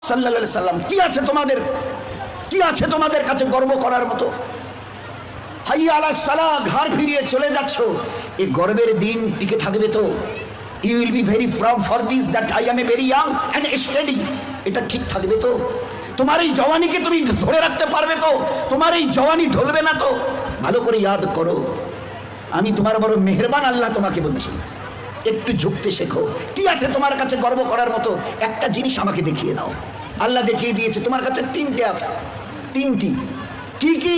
সাল্লাল্লাহু আলাইহি সাল্লাম, কি আছে তোমাদের, কি আছে তোমাদের কাছে গর্ব করার মতো? হাইয়া আলাস সালাহ, ঘাড় ফিরিয়ে চলে যাচ্ছ, এই গর্বের দিন টিকে থাকবে তো? You will be very proud for this that I am a very young and study, এটা ঠিক থাকবে তো? তোমার এই জওয়ানিকে তুমি ধরে রাখতে পারবে তো? তোমার এই জওয়ানি ঢলবে না তো? ভালো করে ইয়াদ করো, আমি তোমার বড় মেহেরবান আল্লাহ তোমাকে বলছি, একটু ঝুঁকতে শেখো। কি আছে তোমার কাছে গর্ব করার মতো? একটা জিনিস আমাকে দেখিয়ে দাও। আল্লাহ দেখিয়ে দিয়েছে তোমার কাছে তিনটে আছে, তিনটি। কি কি?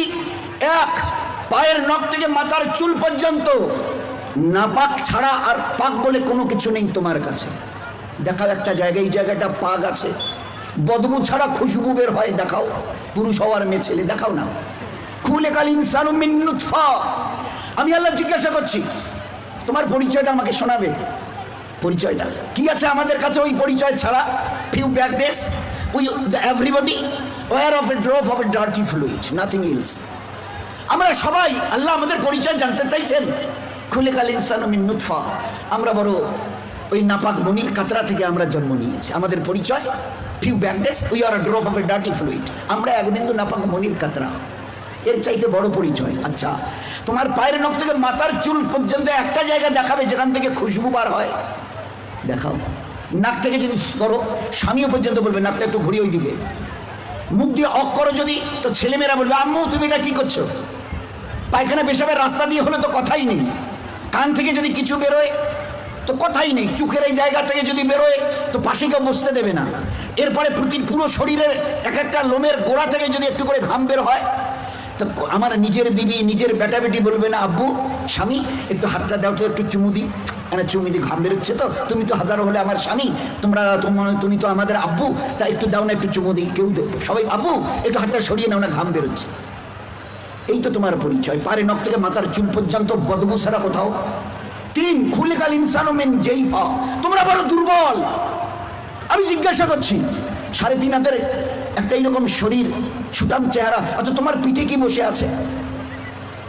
এক, পায়ের নখ থেকে মাথার চুল পর্যন্ত নাপাক ছাড়া আর পাক বলে কোনো কিছু নেই তোমার কাছে। দেখাও একটা জায়গায়, এই জায়গাটা পাক আছে, বদবু ছাড়া খুশবু বের হয়, দেখাও। পুরুষ হওয়ার মেয়ে ছেলে দেখাও না। খুলিকাল ইনসানু মিন নুতফা। আমি আল্লাহ জিজ্ঞাসা করছি, তোমার পরিচয়টা আমাকে শোনাবে। পরিচয়টা কি আছে আমাদের কাছে ওই পরিচয় ছাড়া? Few practice we everybody were of a drop of a dirty fluid, nothing else. আমরা সবাই, আল্লাহ আমাদের পরিচয় জানতে চাইছেন। খুলিকাল ইনসানু মিন নুতফা, আমরা বড় ওই নাপাক মনির কাতরা থেকে আমরা জন্ম নিয়েছি। আমাদের পরিচয় few practice we are A drop of a dirty fluid, আমরা এক বিন্দু নাপাক মনির কাতরা, এর চাইতে বড় পরিচয়। আচ্ছা, তোমার পায়ের নখ থেকে মাথার চুল পর্যন্ত একটা জায়গা দেখাবে যেখান থেকে খুশবু বার হয়, দেখাও। নাক থেকে যদি করো, স্বামীও পর্যন্ত বলবে নাকটা একটু ঘুরিয়ে ওই দিকে। মুখ দিয়ে অক করো যদি, তো ছেলেমেয়েরা বলবে আম্মু তুমি এটা কি করছো? পায়খানা পেশাবের রাস্তা দিয়ে হলে তো কথাই নেই। কান থেকে যদি কিছু বেরোয় তো কথাই নেই। চোখের এই জায়গা থেকে যদি বেরোয় তো পাশে কেউ বসতে দেবে না। এরপরে পুরো শরীরের এক একটা লোমের গোড়া থেকে যদি একটু করে ঘাম বের হয়, তো আমার নিজের বিবি, নিজের বেটা বেটি বলবে না আব্বু, স্বামী একটু হাতটা দাও তো, একটু চুমু দিই, চুমু দিই, ঘাম বেরোচ্ছে তো, তুমি তো হাজারো হলে আমার স্বামী, তুমি তো আমাদের আব্বু, তা একটু দাও না, একটু চুমু দিই। কেউ সবাই আব্বু একটু হাতটা সরিয়ে নাও না, ঘাম বেরোচ্ছে। এই তো তোমার পরিচয়, পায়ের নখ থেকে মাথার চুল পর্যন্ত বদবু ছাড়া কোথাও। তিন, খুলিকাল ইনসানু মিন জাইফা, তোমরা বড় দুর্বল। আমি জিজ্ঞাসা করছি, 3.5 হাতের একটা এইরকম শরীর, সুটাম চেহারা, আচ্ছা তোমার পিঠে কি বসে আছে?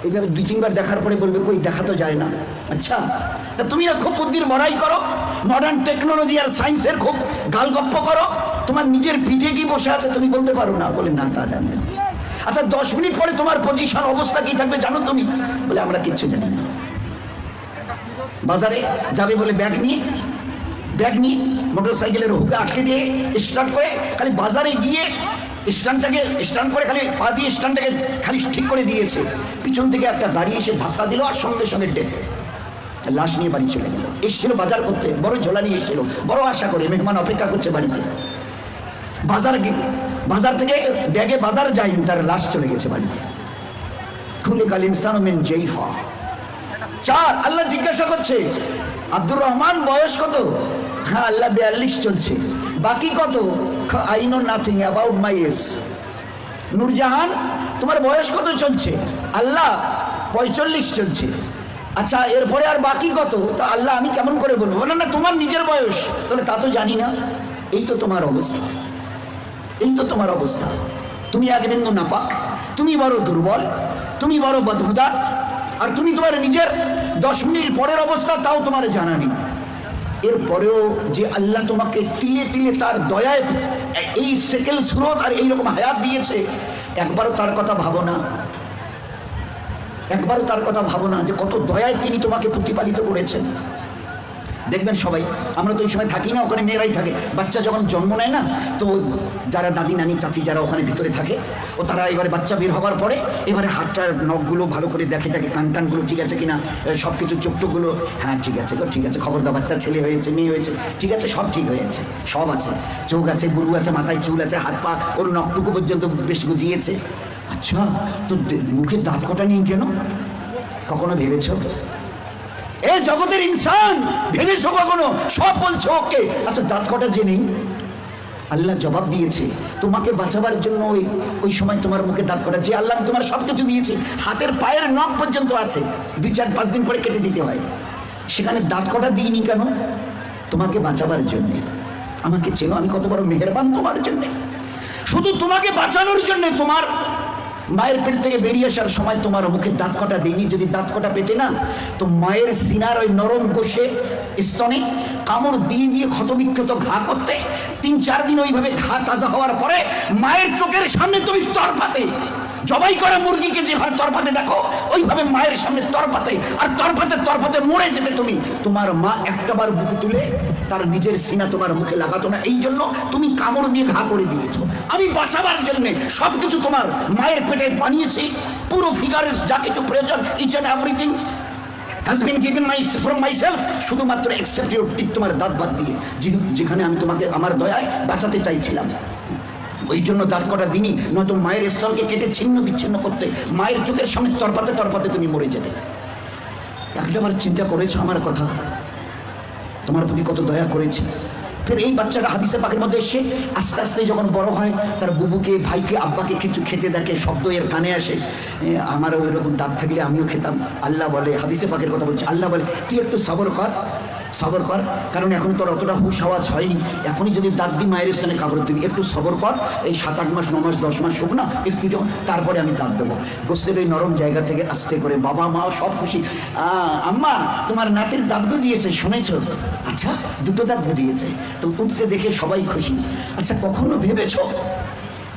এইভাবে 2-3 বার দেখার পরে বলবে কই, দেখা তো যায় না। আচ্ছা, তা তুমি না খুব বুদ্ধির বড়াই করো, মডার্ন টেকনোলজি আর সায়েন্সের খুব গালগপ্প করো, তোমার নিজের পিঠে কি বসে আছে তুমি বলতে পারো না? বলে না, তা জানি না। আচ্ছা 10 মিনিট পরে তোমার পজিশন অবস্থা কি থাকবে জানো তুমি? বলে আমরা কিচ্ছু জানি না। বাজারে যাবে বলে ব্যাগ নিয়ে মোটর সাইকেলের হুকে আটকে দিয়ে স্টার্ট করে খালি বাজারে গিয়ে স্ট্যান্ড করে খালি পা দিয়ে স্ট্যান্ডটাকে খালি ঠিক করে দিয়েছে, পিছন থেকে একটা গাড়ি এসে ধাক্কা দিল আর সঙ্গে সঙ্গে ডেথ। লাশ নিয়ে বাড়ি চলে গেল। এসেছিল বাজার করতে, বড় ঝোলা নিয়ে এসেছিল, বড় আশা করে মেহমান অপেক্ষা করছে বাড়িতে। বাজার থেকে ব্যাগে বাজার যায়নি, তার লাশ চলে গেছে বাড়িতে। খুলিকাল ইনসানু মিন জাইফা। 4, আল্লাহ জিজ্ঞাসা করছে আব্দুর রহমান বয়স কত? হ্যাঁ আল্লাহ 42 চলছে। বাকি কত? I know nothing about my age. Nurjahan তোমার বয়স কত চলছে? আল্লাহ 45 চলছে। আচ্ছা এরপরে আর বাকি কত? তা আল্লাহ আমি কেমন করে বলবো? না না তোমার নিজের বয়স। তাহলে তা তো জানি না। এই তো তোমার অবস্থা, এই তো তোমার অবস্থা। তুমি এক বিন্দু নাপাক, তুমি বড় দুর্বল, তুমি বড় বদবুদার, আর তুমি তোমার নিজের 10 মিনিট পরের অবস্থা তাও তোমার জানা নেই। এরপরেও যে আল্লাহ তোমাকে তিলে তিলে তার দয়ায় এই সেকেল সুরত আর এইরকম হায়াত দিয়েছে, একবারও তার কথা ভাবো না, একবারও তার কথা ভাবো না যে কত দয়ায় তিনি তোমাকে প্রতিপালিত করেছেন। দেখবেন সবাই, আমরা তো ওই সময় থাকি না, ওখানে মেয়েরাই থাকে। বাচ্চা যখন জন্ম নেয় না, তো যারা দাদি নানি চাচি যারা ওখানে ভিতরে থাকে, ও তারা এবারে বাচ্চা বের হওয়ার পরে এবারে হাতটার নখগুলো ভালো করে দেখে কান টানগুলো ঠিক আছে কিনা, সব কিছু চোখ টোকগুলো, হ্যাঁ ঠিক আছে গো, ঠিক আছে, খবরদার বাচ্চা ছেলে হয়েছে মেয়ে হয়েছে, ঠিক আছে সব ঠিক হয়েছে, সব আছে, চোখ আছে, গুরু আছে, মাথায় চুল আছে, হাত পা ওর নখটুকু পর্যন্ত বেশ গুজিয়েছে। আচ্ছা তো মুখে দাঁত কটা নেই কেন? কখনো ভেবেছো? এ জগতের ইনসান ভেবেছো কখনো? সব বলছো ওকে, আচ্ছা দাঁত কটা জেনে আল্লাহ জবাব দিয়েছে তোমাকে বাঁচাবার জন্য। ওই সময় তোমার মুখে দাঁত কটা, যে আল্লাহ তোমার সব কিছু দিয়েছে, হাতের পায়ের নখ পর্যন্ত আছে, 2-4-5 দিন পরে কেটে দিতে হয়, সেখানে দাঁত কটা দিইনি কেন? তোমাকে বাঁচাবার জন্য। আমাকে চেনো আমি কত বড় মেহেরবান তোমার জন্য, শুধু তোমাকে বাঁচানোর জন্য। তোমার মায়ের পেট থেকে বেরিয়ে আসার সময় তোমার মুখে দাঁত কটা দেয়নি, যদি দাঁত কটা পেতে না তো মায়ের সিনার ওই নরম কোষে স্তনে কামড় দিয়ে দিয়ে ক্ষতবিক্ষত ঘা করতে, 3-4 দিন ওইভাবে ঘা তাজা হওয়ার পরে মায়ের চোখের সামনে তুমি তরপাতে, জবাই করা মুরগিকে যেভাবে তরপাতে দেখো ওইভাবে মায়ের সামনে তরপাতে, আর তরপাতে মরে যেতে তুমি। তোমার মা একটাবার বুকে তুলে তার নিজের সিনা তোমার মুখে লাগাতো না, এই জন্য তুমি কামড় দিয়ে ঘা করে দিয়েছো। আমি বাঁচাবার জন্য সবকিছু তোমার মায়ের পেটে বানিয়েছি, পুরো ফিগারের যা কিছু প্রয়োজন, each and everything has been given from myself, শুধুমাত্র except your teeth, তোমার দাঁত বাদ দিয়ে, যেখানে আমি তোমাকে আমার দয়ায় বাঁচাতে চাইছিলাম। ওই জন্য দাঁত কটা দিনই, নয়তো মায়ের স্তরকে কেটে ছিন্ন বিচ্ছিন্ন করতে, মায়ের চোখের সামনে তরপাতে তুমি মরে যেতে। একটাবার চিন্তা করেছো আমার কথা? তোমার প্রতি কত দয়া করেছি। ফের এই বাচ্চাটা হাদিসে পাকের মধ্যে এসে আস্তে আস্তে যখন বড় হয়, তার বুবুকে, ভাইকে, আব্বাকে কিছু খেতে দেখে, শব্দ এর কানে আসে, আমারও ওইরকম দাঁত থাকলে আমিও খেতাম। আল্লাহ বলে, হাদিসে পাকের কথা বলছে, আল্লাহ বলে তুই একটু সবর কর, কারণ এখন তোর অতটা হুশ আওয়াজ হয়নি, এখনই যদি দাঁত দি মায়ের স্থানে কাপড় দিবি, একটু সবর কর, এই 7-8 মাস 9 মাস 10 মাস হোক না, একটু যখন, তারপরে আমি দাঁত দেবো। গোস্তের ওই নরম জায়গা থেকে আস্তে করে বাবা মাও সব খুশি, আম্মা তোমার নাতির দাঁত গজিয়েছে শুনেছো? আচ্ছা, 2টো দাঁত গজিয়েছে, তো উঠতে দেখে সবাই খুশি। আচ্ছা, কখনো ভেবেছ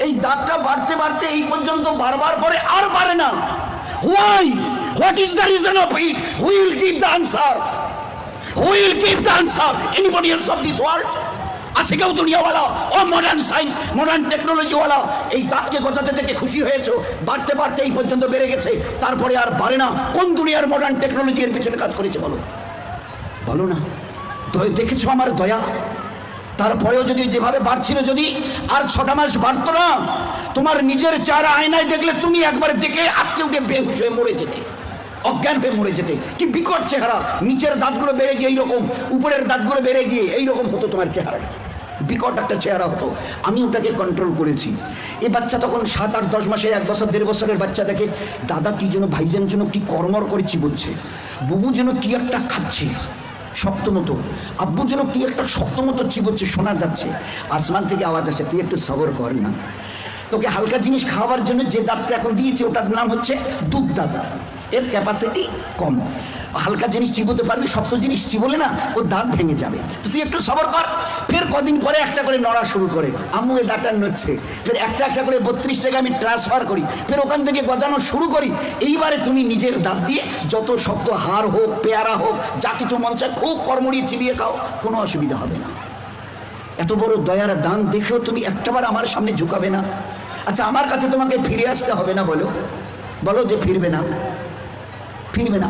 এই দাঁতটা বাড়তে এই পর্যন্ত বারবার পরে আর বাড়ে না? Why? What is the reason of it? Who will give the answer? Who will give the answer? Anybody else of this world? আছে কেউ দুনিয়াওয়ালা ও মডার্ন সায়েন্স, মডার্ন টেকনোলজিওয়ালা? এই দাঁতকে গজাতে থেকে খুশি হয়েছো, বাড়তে এই পর্যন্ত বেড়ে গেছে, তারপরে আর বাড়ে না। কোন দুনিয়ার মডার্ন টেকনোলজি এর পিছনে কাজ করেছে বলো না? দেখেছো আমার দয়া? তারপরেও যদি যেভাবে বাড়ছিল, যদি আর 6টা মাস বাড়তো না, তোমার নিজের চেহারা আয়নায় দেখলে তুমি একবার দেখে আটকে উঠে বেহুশ হয়ে মরে যেতে, অজ্ঞান হয়ে মরে যেতে। কি বিকট চেহারা! নিচের দাঁতগুলো বেড়ে গিয়ে এইরকম, উপরের দাঁতগুলো বেড়ে গিয়ে এইরকম হতো তোমার চেহারাটা, বিকট একটা চেহারা হতো। আমি ওটাকে কন্ট্রোল করেছি। এই বাচ্চা তখন 7, 8, 10 মাসের, 1 বছর 1.5 বছরের বাচ্চা দেখে দাদা কি যেন, ভাইজান যেন কি কর্মর করেছি বলছে, বুবু যেন কি একটা খাচ্ছে শক্ত মতো, আব্বু যেন কি একটা শক্ত মতো চিবোচ্ছে, শোনা যাচ্ছে। আসমান থেকে আওয়াজ আসে, তুই একটু সবর কর না, তোকে হালকা জিনিস খাওয়ার জন্য যে দাঁতটা এখন দিয়েছে ওটার নাম হচ্ছে দুধ দাঁত, এর ক্যাপাসিটি কম, হালকা জিনিস চিবোতে পারবি, শক্ত জিনিস চিবোলে না ও দাঁত ভেঙে যাবে, তো তুই একটু সবর কর। ফের কদিন পরে একটা করে নড়া শুরু করে, আম্মু এই দাঁতটা নড়ছে, ফের একটা করে 32 টাকা আমি ট্রান্সফার করি, ফের ওখান থেকে গজানো শুরু করি। এইবারে তুমি নিজের দাঁত দিয়ে যত শক্ত হাড় হোক, পেয়ারা হোক, যা কিছু মন চায় খুব কর্মড়িয়ে চিবিয়ে খাও, কোনো অসুবিধা হবে না। এত বড় দয়ার দান দেখেও তুমি একটাবার আমার সামনে ঝুঁকাবে না? আচ্ছা, আমার কাছে তোমাকে ফিরে আসতে হবে না? বলো যে ফিরবে না।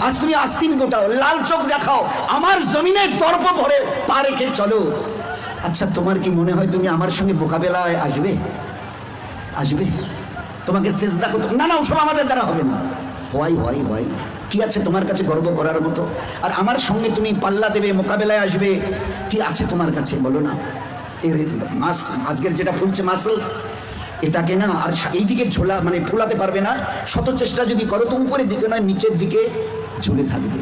আজ তুমি আস্তিন গোটাও, লাল চোখ দেখাও, আমার জমিনের দর্প ভরে পা রেখে চলো। আচ্ছা, তোমার কি মনে হয় তুমি আমার সঙ্গে মোকাবেলায় আসবে? তোমাকে সেজদা করতে না, ওসব আমাদের দ্বারা হবে না। হয় কি আছে তোমার কাছে গর্ব করার মতো? আর আমার সঙ্গে তুমি পাল্লা দেবে, মোকাবেলায় আসবে, কি আছে তোমার কাছে বলো না? মাস আজকের যেটা ফুলছে মাসল, এটাকে না আর এইদিকে ঝোলা মানে ফুলাতে পারবে না। শত চেষ্টা যদি করো তো উপরের দিকে নয়, নিচের দিকে ঝুলে থাকবে।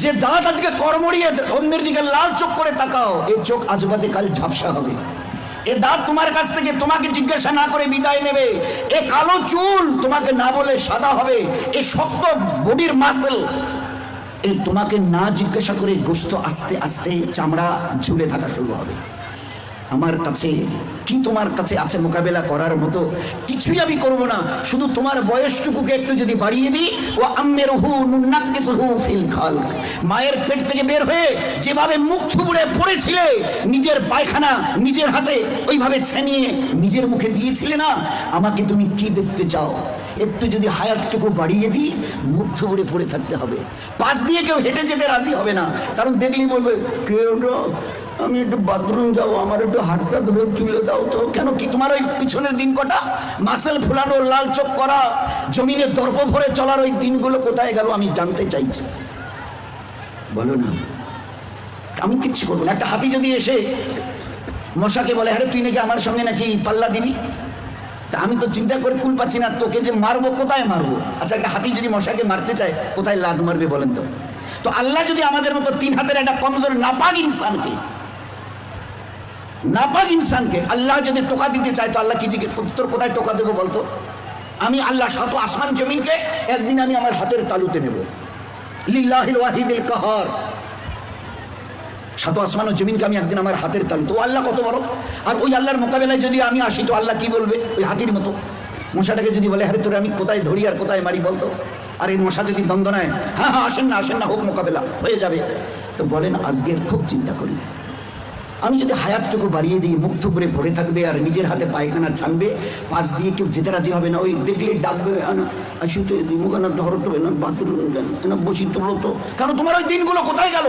যে দাঁত আজকে কর্মড়িয়ে অন্যের দিকে লাল চোখ করে তাকাও, এই চোখ আজ বাদে কাল ঝাপসা হবে। এ দাঁত তোমার কাছ থেকে তোমাকে জিজ্ঞাসা না করে বিদায় নেবে। এ কালো চুল তোমাকে না বলে সাদা হবে। এ শক্ত বডির মাসল এ তোমাকে না জিজ্ঞাসা করে গোস্ত আস্তে আস্তে চামড়া ঝুলে থাকা শুরু হবে। আমার কাছে কি তোমার কাছে আছে মোকাবেলা করার মতো? কিছুই আমি করব না, শুধু তোমার বয়সটুকুকে একটু যদি বাড়িয়ে দিই। ও আম্মেরহু নুনাক্কিসহু ফিল খালক, মায়ের পেট থেকে বের হয়ে যেভাবে মুখ থুবড়ে পড়েছিলে, নিজের পায়খানা নিজের হাতে ওইভাবে ছেনিয়ে নিজের মুখে দিয়েছিলে না, আমাকে তুমি কি দেখতে চাও? একটু যদি হায়াতটুকু বাড়িয়ে দিই, মুখ থুবড়ে পড়ে থাকতে হবে। পাশ দিয়ে কেউ হেঁটে যেতে রাজি হবে না, কারণ দেখলেই বলবে কেউ আমি একটু বাথরুম যাবো, আমার একটু হাতটা ধরে তুলে দাও তো। কেন কি তোমার ওই পিছনের দিন কটা মাসেল ফুলানো, লাল চোখ করা, জমিনে দর্প ভরে চলার ওই দিনগুলো কোথায় গেল আমি জানতে চাইছি। বলো না, আমি কিচ্ছু করবো না। একটা হাতি যদি এসে মশাকে বলে, আরে তুই নাকি আমার সঙ্গে নাকি পাল্লা দিবি, তা আমি তো চিন্তা করে কুল পাচ্ছি না, তোকে যে মারবো কোথায় মারবো। আচ্ছা, একটা হাতি যদি মশাকে মারতে চায় কোথায় লাদ মারবে বলেন তো? তো আল্লাহ যদি আমাদের মতো 3 হাতের একটা কমজোর নাপাক ইনসানকে আল্লাহ যদি টোকা দিতে চায়, তো আল্লাহ কি তোর কোথায় টোকা দেবো বলতো? আমি আল্লাহ সাত আসমান জমিনকে একদিন আমি আমার হাতের তালুতে নেব। লিল্লাহিল ওয়াহিদিল কাহার, সাত আসমান ও জমিনকে আমি একদিন আমার হাতের তালুতে। ও আল্লাহ কত বড়! আর ওই আল্লাহর মোকাবেলায় যদি আমি আসি তো আল্লাহ কি বলবে? ওই হাতির মতো মশাটাকে যদি বলে, আরে তোরে আমি কোথায় ধরি আর কোথায় মারি বলতো? আর এই মশা যদি দ্বন্দ্ব নেয়, হ্যাঁ হ্যাঁ আসেন না হোক, মোকাবেলা হয়ে যাবে। তো বলেন আজকের খুব চিন্তা করি, আমি যদি হায়াতটুকু বাড়িয়ে দিই, মুখ থুবড়ে পড়ে থাকবে আর নিজের হাতে পায়খানা ছানবে, পাশ দিয়ে কেউ যেতে রাজি হবে না। ওই দেখলে ডাকবে, আসি তো মুখানা ধরো তো, বাথরুম বসি তোলো তো। কারণ তোমার ওই দিনগুলো কোথায় গেল?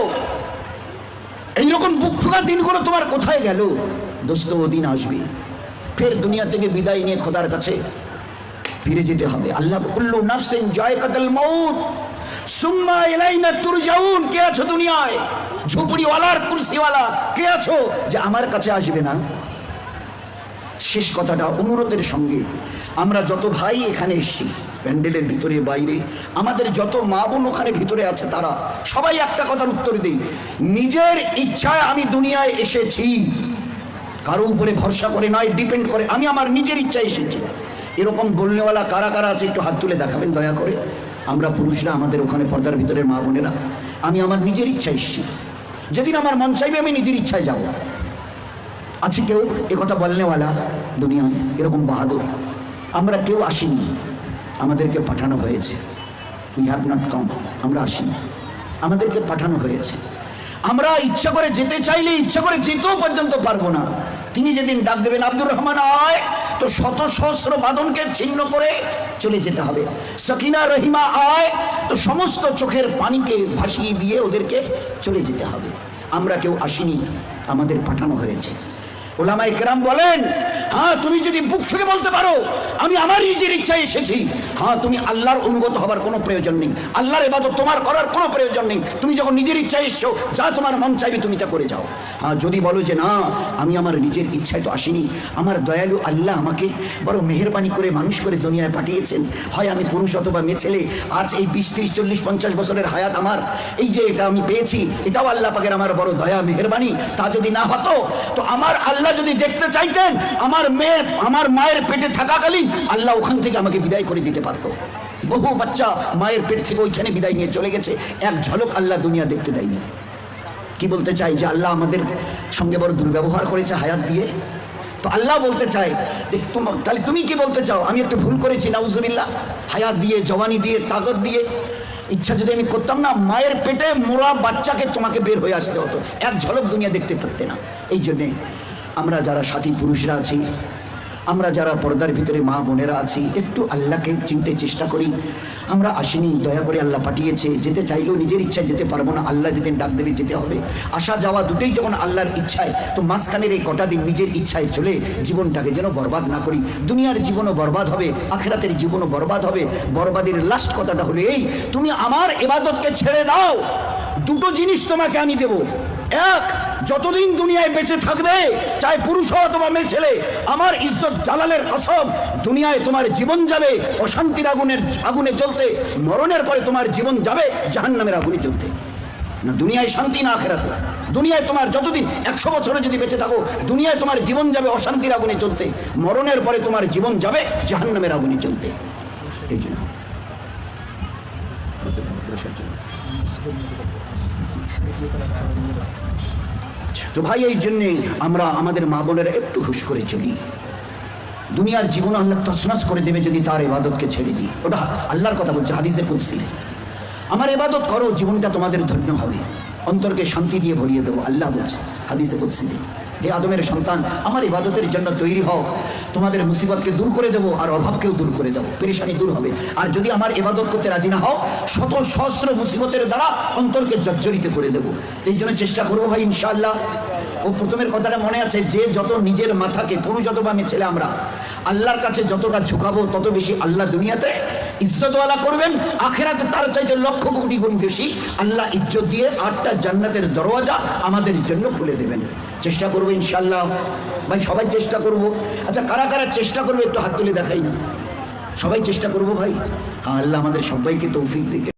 এইরকম বুক ঠুকার দিনগুলো তোমার কোথায় গেল? দোস্ত, ও দিন আসবে, ফের দুনিয়া থেকে বিদায় নিয়ে খোদার কাছে ফিরে যেতে হবে। আল্লাহ কুল্লু নাফসিন যায়কাতুল মাউত সুম্মা ইলাইনা তুরজাউন। কে আছো দুনিয়ায়? ঝুপড়িওয়ালার কুরসিওয়ালা কে আছো যে আমার কাছে আসবে না? শেষ কথাটা অনুরোধের সঙ্গে, আমরা যত ভাই এখানে এসেছি, প্যান্ডেলের ভিতরে বাইরে, আমাদের যত মা বোন ওখানে ভিতরে আছে, তারা সবাই একটা কথার উত্তর দিই, নিজের ইচ্ছায় আমি দুনিয়ায় এসেছি, কারো উপরে ভরসা করে নয়, ডিপেন্ড করে। আমি আমার নিজের ইচ্ছায় এসেছি। এরকম বলনেওয়ালা কারা কারা আছে একটু হাত তুলে দেখাবেন দয়া করে। আমরা পুরুষরা, আমাদের ওখানে পর্দার ভিতরের মা বোনেরা, আমি আমার নিজের ইচ্ছায় এসেছি, যেদিন আমার মন চাইবে আমি নিজের ইচ্ছায় যাব। আছে কেউ একথা বলনেওয়ালা দুনিয়ায় এরকম বাহাদুর? আমরা কেউ আসিনি, আমাদেরকে পাঠানো হয়েছে। উই হ্যাভ নট কাম, আমরা আসিনি, আমাদেরকে পাঠানো হয়েছে। আমরা ইচ্ছা করে যেতে চাইলে ইচ্ছা করে যেতেও পর্যন্ত পারবো না। তিনি যেদিন ডাক দেবেন, আব্দুর রহমান আয়, তো শত সহস্র বাঁধনকে ছিন্ন করে চলে যেতে হবে। সকিনা রহিমা আয়, তো সমস্ত চোখের পানিকে ভাসিয়ে দিয়ে ওদেরকে চলে যেতে হবে। আমরা কেউ আসিনি, আমাদের পাঠানো হয়েছে। ওলামায়ে কেরাম বলেন, হ্যাঁ তুমি যদি বুক ফুঁকে বলতে পারো আমি আমার নিজের ইচ্ছায় এসেছি, হ্যাঁ তুমি আল্লাহর অনুগত হবার কোনো প্রয়োজন নেই, আল্লাহর ইবাদত তোমার করার কোনো প্রয়োজন নেই। তুমি যখন নিজের ইচ্ছায় এসছো, যা তোমার মন চাইবে তুমি তা করে যাও। হ্যাঁ যদি বলো যে না আমি আমার নিজের ইচ্ছায় তো আসিনি, আমার দয়ালু আল্লাহ আমাকে বড় মেহেরবানি করে মানুষ করে দুনিয়ায় পাঠিয়েছেন, হয় আমি পুরুষ অথবা মেয়ে ছেলে, আজ এই 20, 30, 40, 50 বছরের হায়াত আমার, এই যে এটা আমি পেয়েছি, এটাও আল্লাহ পাকের আমার বড় দয়া মেহেরবানি। তা যদি না হতো তো আমার আল্লাহ যদি দেখতে চাইতেন, আমার মায়ের পেটে থাকাকালীন আল্লাহ ওখান থেকে আমাকে বিদায় করে দিতে পারতো। বহু বাচ্চা মায়ের পেট থেকে ওইখানে বিদায় নিয়ে চলে গেছে, এক ঝলক আল্লাহ দুনিয়া দেখতে দেয়নি। কি বলতে চাই? যে আল্লাহ আমাদের সঙ্গে বড় দুর্ব্যবহার করেছে হায়াত দিয়ে। তো আল্লাহ বলতে চায় যে তাহলে তুমি কি বলতে চাও? আমি একটু ভুল করেছি নাউজুবিল্লাহ, হায়াত দিয়ে, জওয়ানি দিয়ে, তাকত দিয়ে। ইচ্ছা যদি আমি করতাম না, মায়ের পেটে মোরা বাচ্চাকে তোমাকে বের হয়ে আসতে হতো, এক ঝলক দুনিয়া দেখতে পারতে না। এই জন্যে আমরা যারা সাথী পুরুষরা আছি, আমরা যারা পর্দার ভিতরে মা বোনেরা আছি, একটু আল্লাহকে চিনতে চেষ্টা করি। আমরা আসিনি, দয়া করে আল্লাহ পাঠিয়েছে। যেতে চাইলেও নিজের ইচ্ছায় যেতে পারবো না, আল্লাহ যেদিন ডাক দেবে যেতে হবে। আসা যাওয়া দুটোই যখন আল্লাহর ইচ্ছায়, তো মাঝখানের এই কটা দিন নিজের ইচ্ছায় চলে জীবনটাকে যেন বরবাদ না করি। দুনিয়ার জীবনও বরবাদ হবে, আখিরাতের জীবনও বরবাদ হবে। বরবাদের লাস্ট কথাটা হলো এই, তুমি আমার ইবাদতকে ছেড়ে দাও, দুটো জিনিস তোমাকে আমি দেব। এক, যতদিন দুনিয়ায় বেঁচে থাকবে, চাই পুরুষ হও অথবা মেয়ে ছেলে, আমার ইজ্জত জালালের কসম, দুনিয়ায় তোমার জীবন যাবে অশান্তির আগুনে জ্বলতে, মরণের পরে তোমার জীবন যাবে জাহান্নামের আগুনে জ্বলতে। না দুনিয়ায় শান্তি না আখিরাতে। দুনিয়ায় তোমার যতদিন 100 বছরে যদি বেঁচে থাকো, দুনিয়ায় তোমার জীবন যাবে অশান্তির আগুনে জ্বলতে, মরণের পরে তোমার জীবন যাবে জাহান্নামের আগুনে জ্বলতে। এই জন্য তো ভাই, এই জন্যে আমরা আমাদের মা বোনেরা একটু হুঁশ করে চলি। দুনিয়ার জীবন আল্লাহ তছনছ করে দেবে যদি তার ইবাদতকে ছেড়ে দিই। ওটা আল্লাহর কথা বলছে হাদিসে কুদসি, আমার ইবাদত করো, জীবনটা তোমাদের ধন্য হবে, অন্তরকে শান্তি দিয়ে ভরিয়ে দেবো। আল্লাহ বলছে হাদিসে কুদসি, হে আদমের সন্তান, আমার ইবাদতের জন্য তৈরি হও, তোমাদের মুসিবতকে দূর করে দেবো আর অভাবকেও দূর করে দেবো, পেরেশানি দূর হবে। আর যদি আমার ইবাদত করতে রাজি না হও, শত সহস্র মুসিবতের দ্বারা অন্তরকে জর্জরিত করে দেবো। এই জন্য চেষ্টা করবো ভাই ইনশাআল্লাহ। ও প্রথমের কথাটা মনে আছে, যে যত নিজের মাথাকে, পুরুষ অথবা মেয়ে ছেলে, আমরা আল্লাহর কাছে যতটা ঝুঁকাবো তত বেশি আল্লাহ দুনিয়াতে ইজ্জতওয়ালা করবেন, আখিরাতে তার চাইতে লক্ষ কোটি গুণ বেশি আল্লাহ ইজ্জত দিয়ে 8টা জান্নাতের দরওয়াজা আমাদের জন্য খুলে দেবেন। চেষ্টা করবো ইনশাআল্লাহ ভাই, সবাই চেষ্টা করব। আচ্ছা, কারা কারা চেষ্টা করবে একটু হাত তুলে দেখাই না। সবাই চেষ্টা করবো ভাই। হ্যাঁ, আল্লাহ আমাদের সবাইকে তৌফিক দিকে।